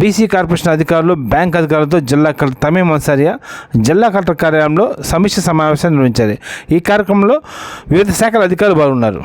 BC corporation అధికారులు, bank అధికారులతో జిల్లా కలెక్టర్ తమీం అన్సారియా జిల్లా కలెక్టర్ కార్యాలయంలో సమీక్ష సమావేశాన్ని నిర్వహించారు. ఈ కార్యక్రమంలో వివిధ శాఖల అధికారులు పాల్గొన్నారు.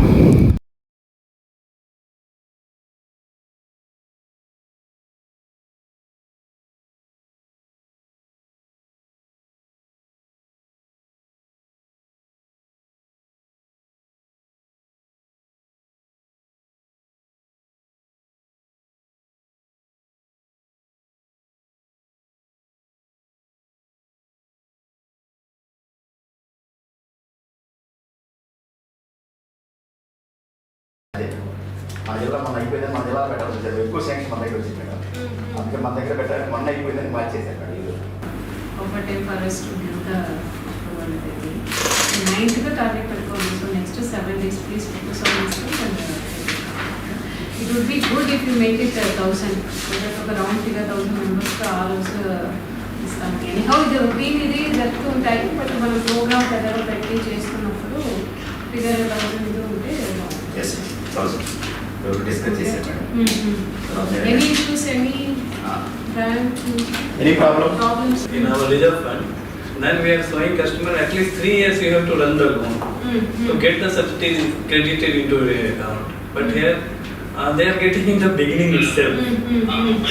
మన జిల్లా మొన్న అయిపోయిందని మన జిల్లా పెట్టాల్సి వచ్చారు. ఎక్కువ శాంక్షన్ మన దగ్గర వచ్చింది మేడం. అందుకే మన దగ్గర పెట్టాలి. మొన్న అయిపోయిందని మార్చేసారు. ఒకటే ఫారెస్ట్ నైన్త్గా టార్గెట్ పెట్టుకోవాలి. So next 7 days please focus on this and it would be good if you make it 1000 ఒక రౌండ్ ఫిగర్ 1000 మెంబర్స్కి ఆ రోజు ఇస్తాను. ఎనీహౌ ఇది రొటీన్ ఇది జరుగుతూ ఉంటాయి. బట్ మనం ప్రోగ్రామ్ పెద్దగా పెట్టి చేస్తున్నప్పుడు ఫిగర్ 1000 ఇది ఉంటే any issues, any brand, any problems in our reserve fund, then we are showing customer at least 3 years you have to run the loan to get the subsidy credited into your account. But here they are getting in the beginning itself.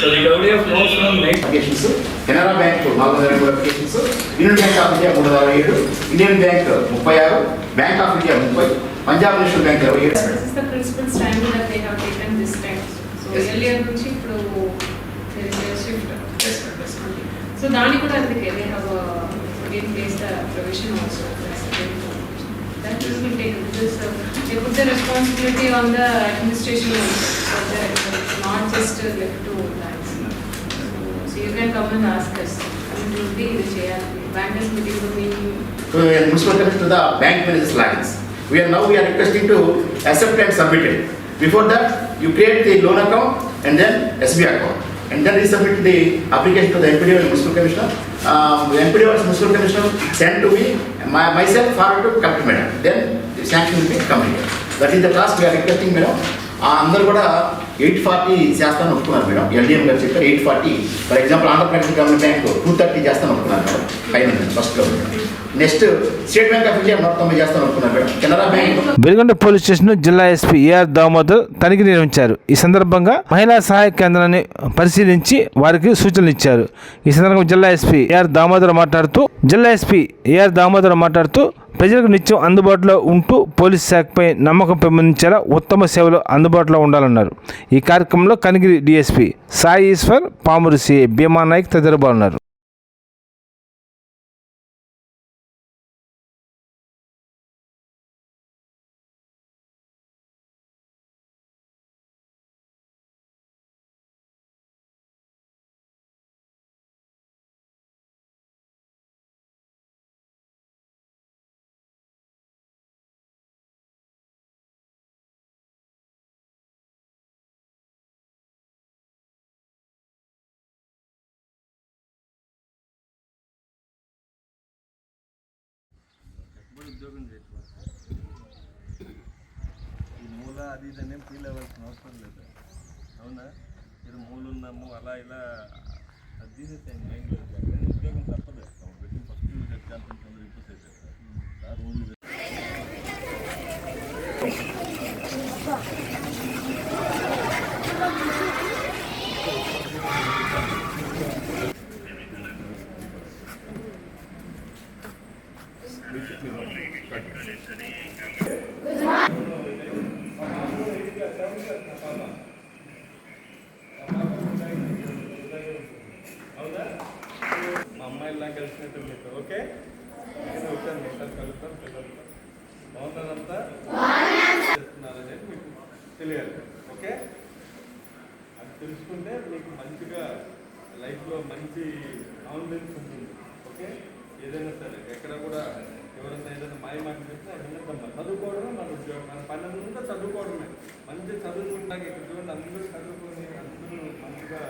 So the recovery of loans from next applications, Canara Bank 4,000 applications, Union Bank of India 3,700, Indian Bank 36, Bank of India 30, Punjab National Bank 27. This is the principal stand that they have taken this time. So earlier nunchi ippudu there is a shift. So dani kuda andike they have put in place the provision also. That will be taken. This they put the responsibility on the administration also. So it's not just left to banks. So you can come and ask us. It will be the cheyali. Bankers meeting will be municipal commission to the bank managers lines. We are requesting to accept and submit it. Before that, you create the loan account and then SBI account, and then resubmit the application to the MPDO and municipal commissioner. MPDO and municipal commissioner send to me, myself forward to Captain Madam. Then the sanction will be completed. That is the task we are requesting, madam. అందరూ కూడా 840 చేస్తాను ఒప్పుకున్నారు madam. LDM గారు చెప్పారు 840. For example Andhra Pradesh government bank 230 చేస్తాను ఒప్పుకున్నారు madam. Final ఫస్ట్లో next state bank of India 190 చేస్తాను ఒప్పుకున్నారు madam. Canara bank Veligonda police station జిల్లా ఎస్పీ ఏఆర్ దామోదర్ తనిఖీ నిర్వహించారు. ఈ సందర్భంగా మహిళా సహాయ కేంద్రాన్ని పరిశీలించి వారికి సూచనలు ఇచ్చారు. ఈ సందర్భంగా జిల్లా ఎస్పీ ఏఆర్ దామోదర్ మాట్లాడుతూ ప్రజలకు నిత్యం అందుబాటులో ఉంటూ పోలీస్ శాఖపై నమ్మకం పెంపొందించేలా ఉత్తమ సేవలు అందుబాటులో ఉండాలన్నారు. ఈ కార్యక్రమంలో కనిగిరి డీఎస్పీ సాయి ఈశ్వర్, పామూరు సిఐ భీమా నాయక్ తదితరులు పాల్గొన్నారు. ఉద్యోగం చేయట్లేదు. ఈ మూల అది ఇదనే ఫీల్ అవ్వాల్సిన అవసరం లేదు. అవునా, ఇది మూలు ఉన్నాము అలా ఇలా అది తీసేసాను మైండ్లో. ఉద్యోగం తప్పదు. ఫస్ట్ ఎగ్జాంపుల్ తొందరగా ఇంప్రూవ్ చేసేస్తారు సార్. ఓన్లీ మా అమ్మాయిలా కలిసినట్టు మీకు ఓకే. నేను వచ్చాను మిగతా కలుస్తాను పిల్లలు బాగున్నారంతా చేస్తున్నారనేది మీకు తెలియాలి. ఓకే, అది తెలుసుకుంటే మీకు మంచిగా లైఫ్లో మంచి కాన్ఫిడెన్స్ ఉంటుంది. ఓకే, ఏదైనా సరే ఎక్కడ కూడా ఎవరైనా ఏదైనా మాయ మాట చెప్తే అది వినద్దమ్మా. చదువుకోవడమే మన ఉద్యోగం, మన పని అంతా చదువుకోవడమే. మంచి చదువుకుంటాక ఇక్కడ చూడండి, అందరూ చదువుకొని అందరూ మంచిగా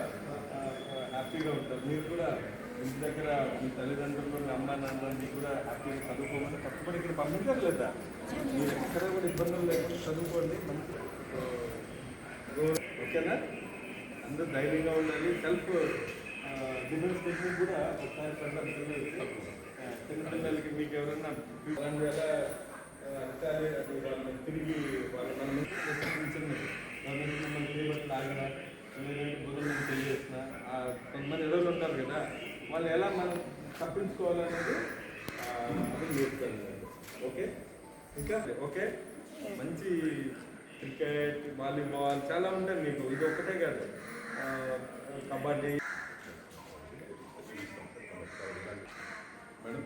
హ్యాపీగా ఉంటారు. మీరు కూడా ఇంటి దగ్గర మీ తల్లిదండ్రులు, మీ అమ్మ నాన్నని కూడా హ్యాపీగా చదువుకోమని కష్టపడి ఇక్కడ పంపించారు లేదా? మీరు ఎక్కడ కూడా ఇబ్బందులు లేకుండా చదువుకోండి మంచిగా. ఓకేనా? అందరూ ధైర్యంగా ఉండాలి. సెల్ఫ్ డిఫెన్స్ టెక్నిక్ కూడా ఒకసారి చిన్నపిల్లలకి మీకు ఎవరైనా అలాంటి ఎలా అట్టాలి అది వాళ్ళని తిరిగి వాళ్ళ మన గవర్నమెంట్ మిమ్మల్ని చేయబట్టి లాగినా లేదంటే బుధులు మనం తెలియజేసిన కొంతమంది ఎదురు ఉంటారు కదా, వాళ్ళు ఎలా మనం తప్పించుకోవాలనేది అది నేర్పుతారు. ఓకే, ఇంకా ఓకే, మంచి క్రికెట్, వాలీబాల్ చాలా ఉంటాయి మీకు, ఇది ఒక్కటే కాదు, కబడ్డీ. మేడం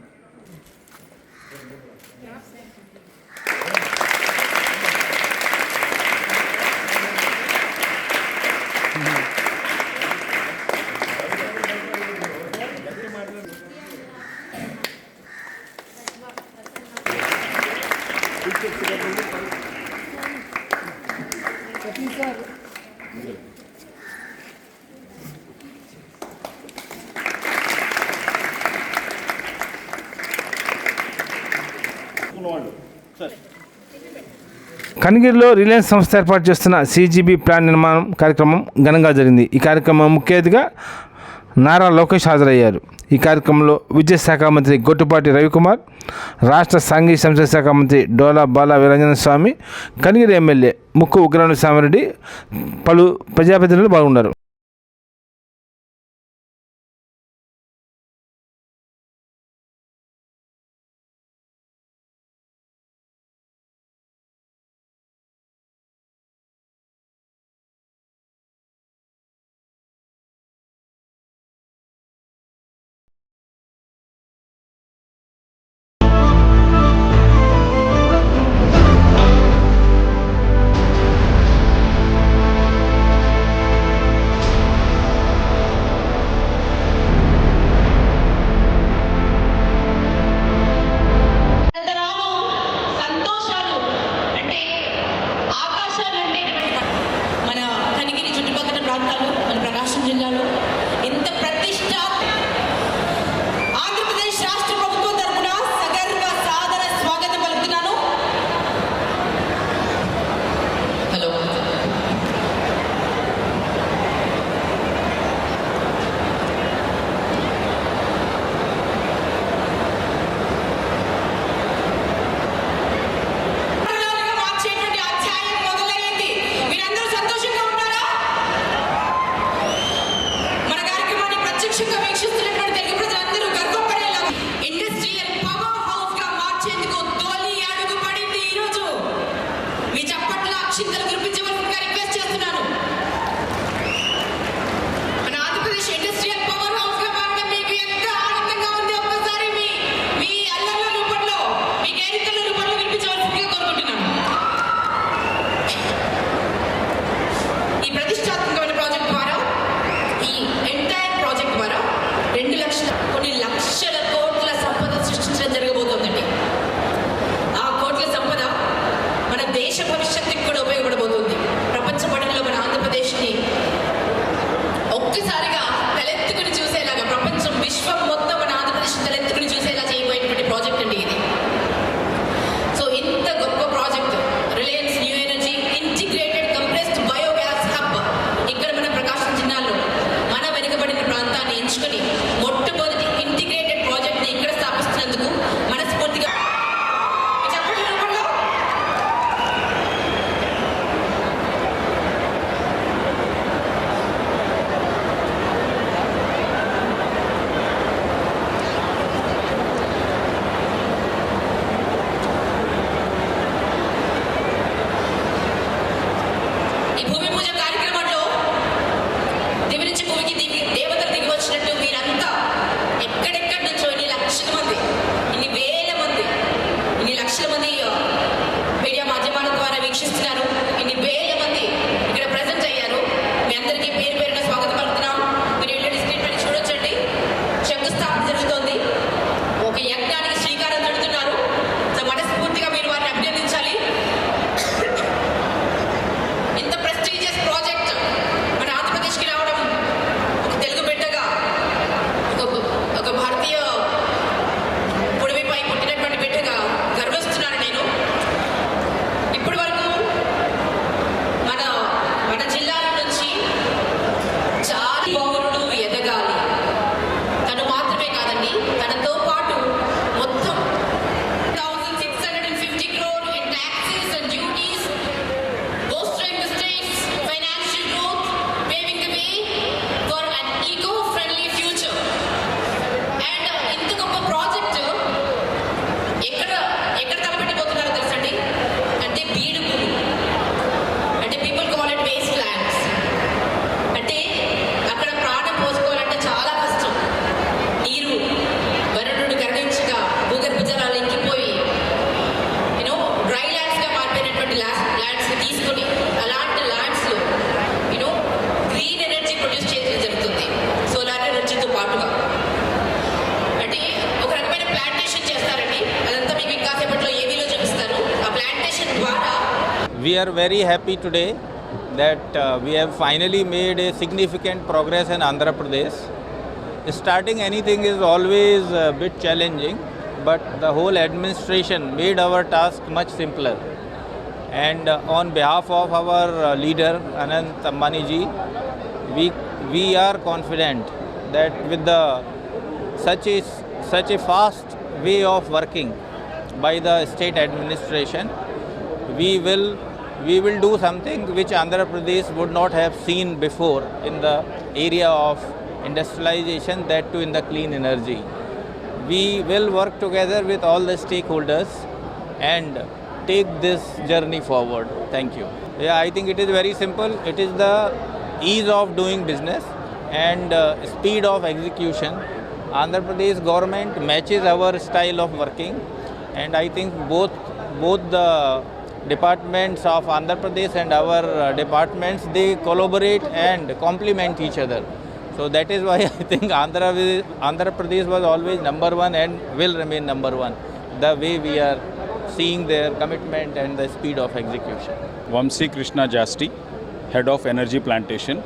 కనిగిరిలో రిలయన్స్ సంస్థ ఏర్పాటు చేస్తున్న CGB ప్లాంట్ నిర్మాణం కార్యక్రమం ఘనంగా జరిగింది. ఈ కార్యక్రమం ముఖ్య అతిథిగా నారా లోకేష్ హాజరయ్యారు. ఈ కార్యక్రమంలో విద్యుత్ శాఖ మంత్రి గొట్టిపాటి రవికుమార్, రాష్ట్ర సాంఘిక సంక్షేమ శాఖ మంత్రి డోలా బాల వీరాంజన స్వామి, కనిగిరి ఎమ్మెల్యే ముక్కు ఉగ్రవణ స్వామిరెడ్డి, పలు ప్రజాప్రతినిధులు పాల్గొన్నారు. మొట్టమొదటి ఇంటిగ్రేటెడ్ ప్రాజెక్ట్ని ఇక్కడ స్థాపిస్తున్నందుకు మన we are very happy today that we have finally made a significant progress in Andhra Pradesh. Starting anything is always a bit challenging, but the whole administration made our task much simpler. And on behalf of our leader Anant Ambani ji, we are confident that with such a fast way of working by the state administration, we will do something which Andhra Pradesh would not have seen before in the area of industrialization, that too in the clean energy. We will work together with all the stakeholders and take this journey forward. Thank you. Yeah, I think it is very simple. It is the ease of doing business and speed of execution. Andhra Pradesh government matches our style of working, and I think both the departments of Andhra Pradesh and our departments, they collaborate and complement each other. So that is why I think Andhra Pradesh was always number one and will remain number one, the way we are seeing their commitment and the speed of execution. Vamsi Krishna Jasti, Head of Energy Plantation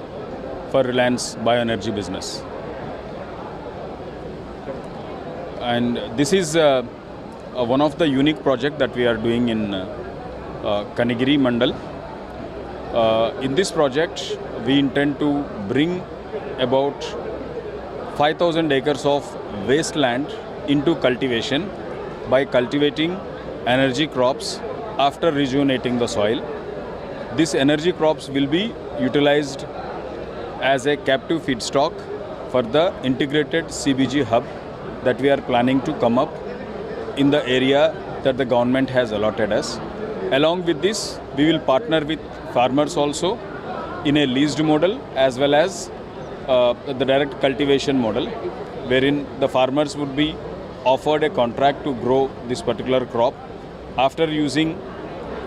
for Reliance Bioenergy Business. And this is one of the unique projects that we are doing in Kanigiri Mandal. In this project, we intend to bring about 5,000 acres of wasteland into cultivation by cultivating energy crops after rejuvenating the soil. These energy crops will be utilized as a captive feedstock for the integrated CBG hub that we are planning to come up in the area that the government has allotted us. Along with this, we will partner with farmers also in a leased model as well as the direct cultivation model, wherein the farmers would be offered a contract to grow this particular crop. After using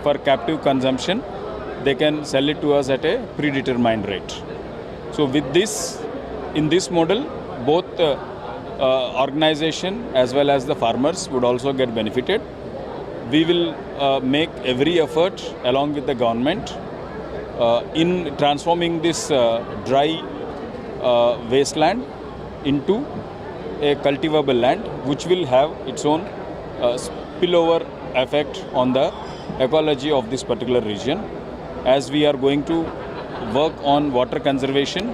for captive consumption, they can sell it to us at a predetermined rate. So with this, in this model, both organization as well as the farmers would also get benefited. We will make every effort along with the government in transforming this dry wasteland into a cultivable land, which will have its own spillover effect on the ecology of this particular region. As we are going to work on water conservation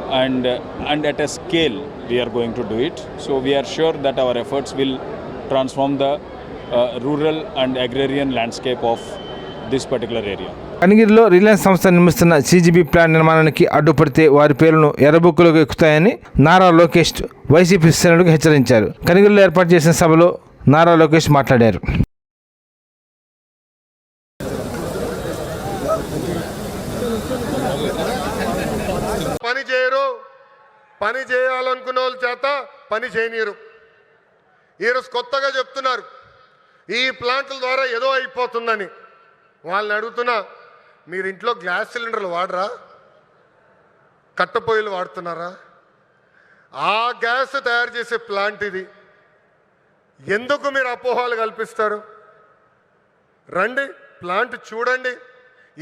and at a scale we are going to do it. So we are sure that our efforts will transform the rural and agrarian landscape of this particular area. కనిగిరిలో Reliance సంస్థ నిర్మిస్తున్న CGB plant నిర్మాణానికి అడ్డుపడితే వారి పేర్లను ఎర్రబుక్కులోకి ఎక్కుతాయని నారా లోకేష్ వైసీపీ శ్రేణులకు హెచ్చరించారు. కనిగిరిలో ఏర్పాటు చేసిన సభలో నారా లోకేష్ మాట్లాడారు. పని చేయరు, పని చేయాలనుకున్న వాళ్ళ చేత పని చేయనీరు. ఈరోజు కొత్తగా చెప్తున్నారు ఈ ప్లాంట్ల ద్వారా ఏదో అయిపోతుందని. వాళ్ళని అడుగుతున్నా, మీరు ఇంట్లో గ్యాస్ సిలిండర్లు వాడరా? కట్టెపొయ్యిలు వాడుతున్నారా? ఆ గ్యాస్ తయారు చేసే ప్లాంట్ ఇది. ఎందుకు మీరు అపోహలు కల్పిస్తారు? రండి, ప్లాంట్ చూడండి,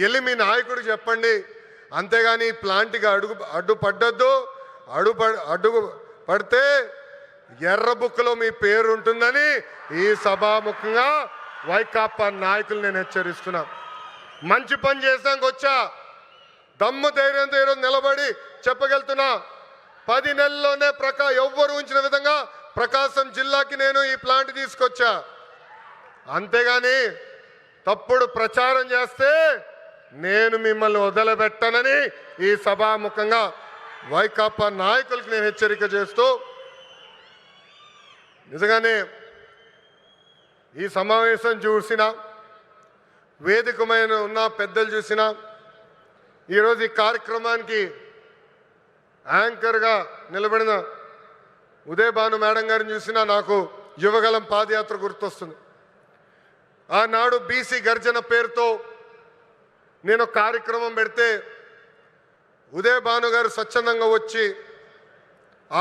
వెళ్ళి మీ నాయకుడు చెప్పండి. అంతేగాని ఈ ప్లాంట్కి అడ్డుపడ్డద్దు. అడ్డు పడితే ఎర్ర బుక్లో మీ పేరు ఉంటుందని ఈ సభాముఖంగా వైకాపా నాయకులు నేను హెచ్చరిస్తున్నా. మంచి పని చేసాక వచ్చా, దమ్ము ధైర్యంతో ఈరోజు నిలబడి చెప్పగలుగుతున్నా. 10 నెలల్లోనే ఎవ్వరు ఉంచిన విధంగా ప్రకాశం జిల్లాకి నేను ఈ ప్లాంట్ తీసుకొచ్చా. అంతేగాని తప్పుడు ప్రచారం చేస్తే నేను మిమ్మల్ని వదిలిపెట్టనని ఈ సభాముఖంగా వైకాపా నాయకులకు నేను హెచ్చరిక చేస్తూ, నిజంగానే ఈ సమావేశం చూసినా, వేదికమైన ఉన్న పెద్దలు చూసినా, ఈరోజు ఈ కార్యక్రమానికి యాంకర్గా నిలబడిన ఉదయ్ భాను మేడం గారిని చూసినా నాకు యువగలం పాదయాత్ర గుర్తొస్తుంది. ఆనాడు బీసీ గర్జన పేరుతో నేను కార్యక్రమం పెడితే ఉదయ్ భాను గారు స్వచ్ఛందంగా వచ్చి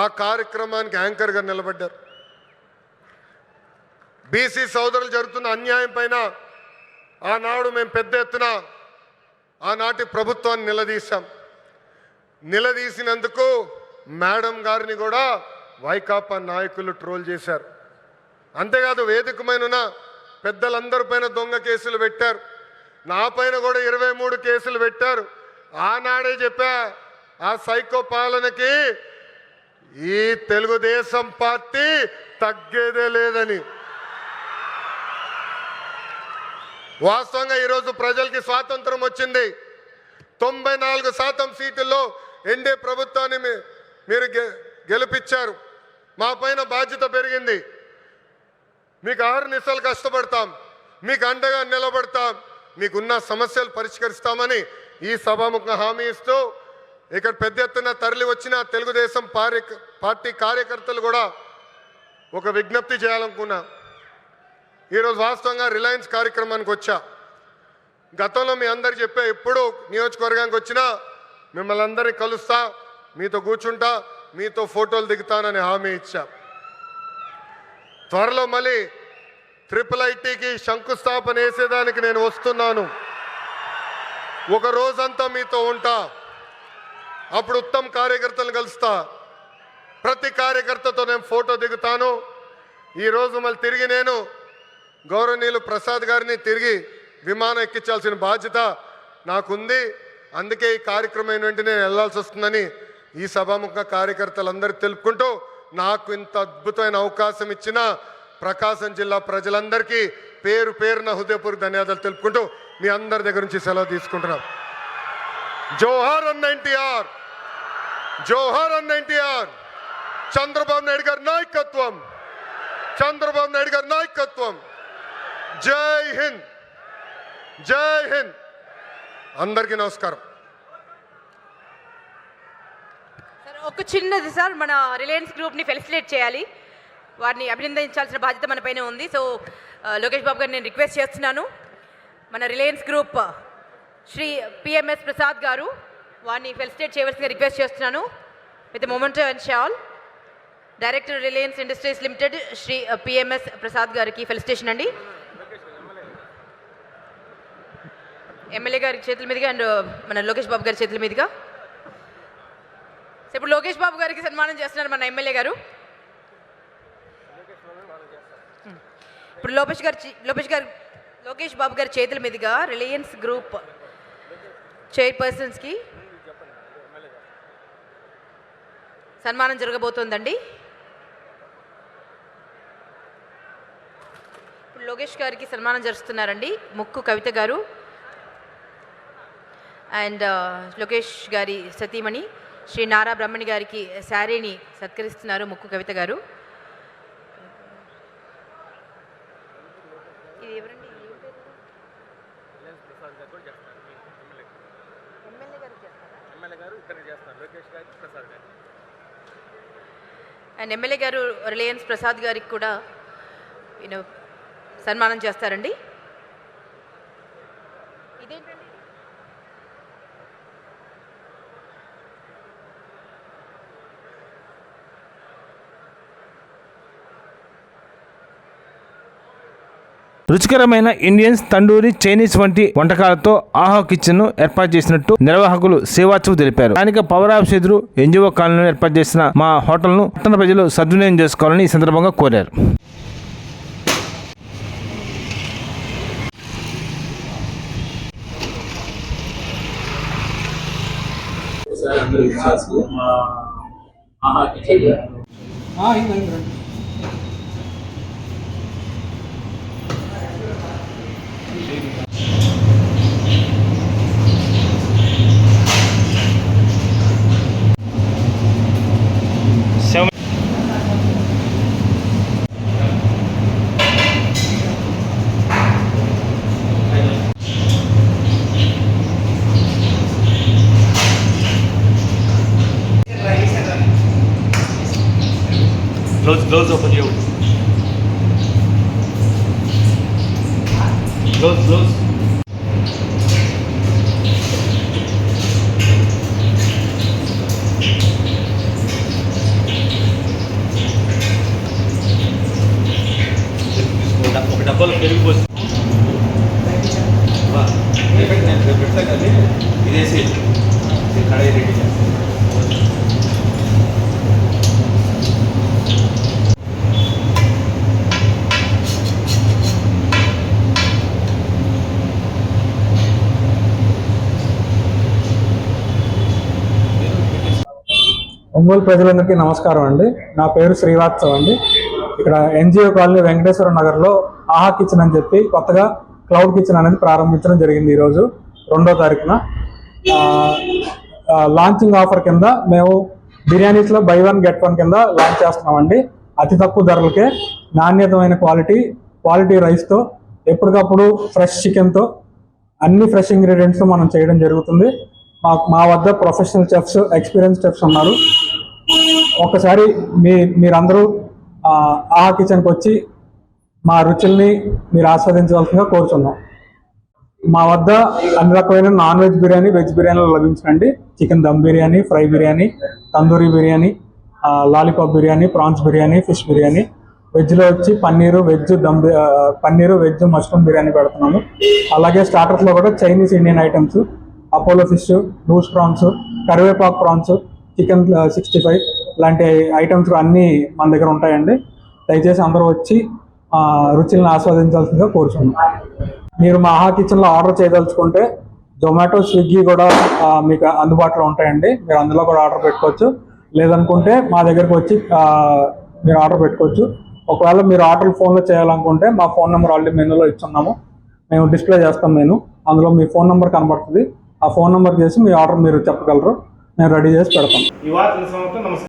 ఆ కార్యక్రమానికి యాంకర్గా నిలబడ్డారు. బీసీ సోదరులు జరుగుతున్న అన్యాయం పైన ఆనాడు మేము పెద్ద ఎత్తున ఆనాటి ప్రభుత్వాన్ని నిలదీశాం. నిలదీసినందుకు మేడం గారిని కూడా వైకాపా నాయకులు ట్రోల్ చేశారు. అంతేకాదు వేదికమైన పెద్దలందరి పైన దొంగ కేసులు పెట్టారు. నా పైన కూడా 23 కేసులు పెట్టారు. ఆనాడే చెప్పా, ఆ సైకో పాలనకి ఈ తెలుగుదేశం పార్టీ తగ్గేదే లేదని. వాస్తవంగా ఈరోజు ప్రజలకి స్వాతంత్రం వచ్చింది. 94% సీటుల్లో ఎన్డీఏ ప్రభుత్వాన్ని మీరు గెలిపించారు. మా పైన బాధ్యత పెరిగింది. మీకు అహర్నిశలు కష్టపడతాం, మీకు అండగా నిలబడతాం, మీకున్న సమస్యలు పరిష్కరిస్తామని ఈ సభాముఖంగా హామీ ఇస్తూ ఇక్కడ పెద్ద ఎత్తున తరలి వచ్చిన తెలుగుదేశం పార్టీ కార్యకర్తలు కూడా ఒక విజ్ఞప్తి చేయాలనుకున్నా. ఈరోజు వాస్తవంగా రిలయన్స్ కార్యక్రమానికి వచ్చా. గతంలో మీ అందరు చెప్పే, ఎప్పుడు నియోజకవర్గానికి వచ్చినా మిమ్మల్ని అందరినీ కలుస్తా, మీతో కూర్చుంటా, మీతో ఫోటోలు దిగుతానని హామీ ఇచ్చా. త్వరలో మళ్ళీ IIITకి శంకుస్థాపన వేసేదానికి నేను వస్తున్నాను. ఒక రోజంతా మీతో ఉంటా. అప్పుడు ఉత్తమ్ కార్యకర్తలను కలుస్తా. ప్రతి కార్యకర్తతో నేను ఫోటో దిగుతాను. ఈరోజు మళ్ళీ తిరిగి నేను గౌరవనీయులు ప్రసాద్ గారిని తిరిగి విమానం ఎక్కించాల్సిన బాధ్యత నాకుంది. అందుకే ఈ కార్యక్రమం వెంటనే నేను వెళ్లాల్సి వస్తుందని ఈ సభాముఖ కార్యకర్తలందరూ తెలుపుకుంటూ, నాకు ఇంత అద్భుతమైన అవకాశం ఇచ్చిన ప్రకాశం జిల్లా ప్రజలందరికీ పేరు పేరున హృదయపూర్వక ధన్యవాదాలు తెలుపుకుంటూ మీ అందరి దగ్గర నుంచి సెలవు తీసుకుంటున్నాం. జోహార్ అన్న ఎన్టీఆర్, జోహార్ అన్న ఎన్టీఆర్. చంద్రబాబు నాయుడు గారి నాయకత్వం, చంద్రబాబు నాయుడు గారి నాయకత్వం. జై హింద్, జై హింద్. అందరికీ నమస్కారం. ఒక చిన్నది సార్, మన రిలయన్స్ గ్రూప్ని ఫెలిసిటేట్ చేయాలి, వారిని అభినందించాల్సిన బాధ్యత మన పైన ఉంది. సో లోకేష్ బాబు గారిని నేను రిక్వెస్ట్ చేస్తున్నాను, మన రిలయన్స్ గ్రూప్ శ్రీ పిఎంఎస్ ప్రసాద్ గారు, వారిని ఫెలిసిటేట్ చేయవలసిందిగా రిక్వెస్ట్ చేస్తున్నాను. With memento and shawl director Reliance industries limited Shri PMS Prasad గారికి ఫెలిసిటేషన్ అండి. ఎమ్మెల్యే గారి చేతుల మీదుగా అండ్ మన లోకేష్ బాబు గారి చేతుల మీదుగా. ఇప్పుడు లోకేష్ బాబు గారికి సన్మానం చేస్తున్నారు మన ఎమ్మెల్యే గారు. ఇప్పుడు లోకేష్ బాబు గారి చేతుల మీదుగా రిలయన్స్ గ్రూప్ చైర్పర్సన్స్కి సన్మానం జరగబోతోందండి. ఇప్పుడు లోకేష్ గారికి సన్మానం జరుస్తున్నారండి ముక్కు కవిత గారు అండ్ లోకేష్ గారి సతీమణి శ్రీ నారా బ్రహ్మణి గారికి శారీని సత్కరిస్తున్నారు ముక్కు కవిత గారు. ఇది ఎవరండి? అండ్ ఎమ్మెల్యే గారు రిలయన్స్ ప్రసాద్ గారికి కూడా సన్మానం చేస్తారండి. ఇదేంటండి? రుచికరమైన ఇండియన్స్, తండూరి, చైనీస్ వంటి వంటకాలతో ఆహా కిచెన్ ను ఏర్పాటు చేసినట్టు నిర్వాహకులు సేవాచు తెలిపారు. స్థానిక పవర్ ఆఫ్ ఎదురు ఎన్జిఓ కాలనీలో ఏర్పాటు చేసిన మా హోటల్ ను పట్టణ ప్రజలు సద్వినియోగం చేసుకోవాలని ఈ సందర్భంగా కోరారు. Close open you. Close. ఒక డబ్బాలో పెరిగిపోతుంది. ఒంగోలు ప్రజలందరికీ నమస్కారం అండి. నా పేరు శ్రీవాత్సవ్ అండి. ఇక్కడ ఎన్జిఓ కాలనీ వెంకటేశ్వర నగర్లో ఆహా కిచెన్ అని చెప్పి కొత్తగా క్లౌడ్ కిచెన్ అనేది ప్రారంభించడం జరిగింది ఈరోజు 2వ తారీఖున. లాంచింగ్ ఆఫర్ కింద మేము బిర్యానీస్లో బై 1 get 1 కింద లాంచ్ చేస్తున్నామండి. అతి తక్కువ ధరలకే నాణ్యతమైన క్వాలిటీ రైస్తో ఎప్పటికప్పుడు ఫ్రెష్ చికెన్తో అన్ని ఫ్రెష్ ఇంగ్రీడియంట్స్తో మనం చేయడం జరుగుతుంది. మా వద్ద ప్రొఫెషనల్ చెఫ్స్, ఎక్స్పీరియన్స్ చెఫ్స్ ఉన్నారు. ఒకసారి మీరందరూ ఆహా కిచెన్కి వచ్చి మా రుచుల్ని మీరు ఆస్వాదించవలసిందిగా కోరుచున్నాం. మా వద్ద అన్ని రకమైన నాన్ వెజ్ బిర్యానీ, వెజ్ బిర్యానీలు లభించండి. Chicken dum biryani, fry biryani, tandoori biryani, lollipop biryani, prawns biryani, fish biryani. వెజ్లో వచ్చి పన్నీరు వెజ్ మష్రూమ్ బిర్యానీ పెడుతున్నాము. అలాగే స్టార్టర్స్లో కూడా Chinese, Indian items, Apollo fish, loose prawns, కరివేపాకు ప్రాన్స్, చికెన్ 65 లాంటి ఐటమ్స్ అన్నీ మన దగ్గర ఉంటాయండి. దయచేసి అందరూ వచ్చి రుచులను ఆస్వాదించాల్సిందిగా కోరుచున్నాం. మీరు మా ఆహా కిచెన్లో ఆర్డర్ చేయదలుచుకుంటే జొమాటో, స్విగ్గీ కూడా మీకు అందుబాటులో ఉంటాయండి. మీరు అందులో కూడా ఆర్డర్ పెట్టుకోవచ్చు. లేదనుకుంటే మా దగ్గరకు వచ్చి మీరు ఆర్డర్ పెట్టుకోవచ్చు. ఒకవేళ మీరు ఆర్డర్ ఫోన్లో చేయాలనుకుంటే మా ఫోన్ నెంబర్ ఆల్రెడీ మెనూలో ఇచ్చున్నాము. మేము డిస్ప్లే చేస్తాం మెనూ. అందులో మీ ఫోన్ నెంబర్ కనబడుతుంది. ఆ ఫోన్ నెంబర్ చేసి మీ ఆర్డర్ మీరు చెప్పగలరు. మేము రెడీ చేసి పెడతాం. యువ నమస్కారం.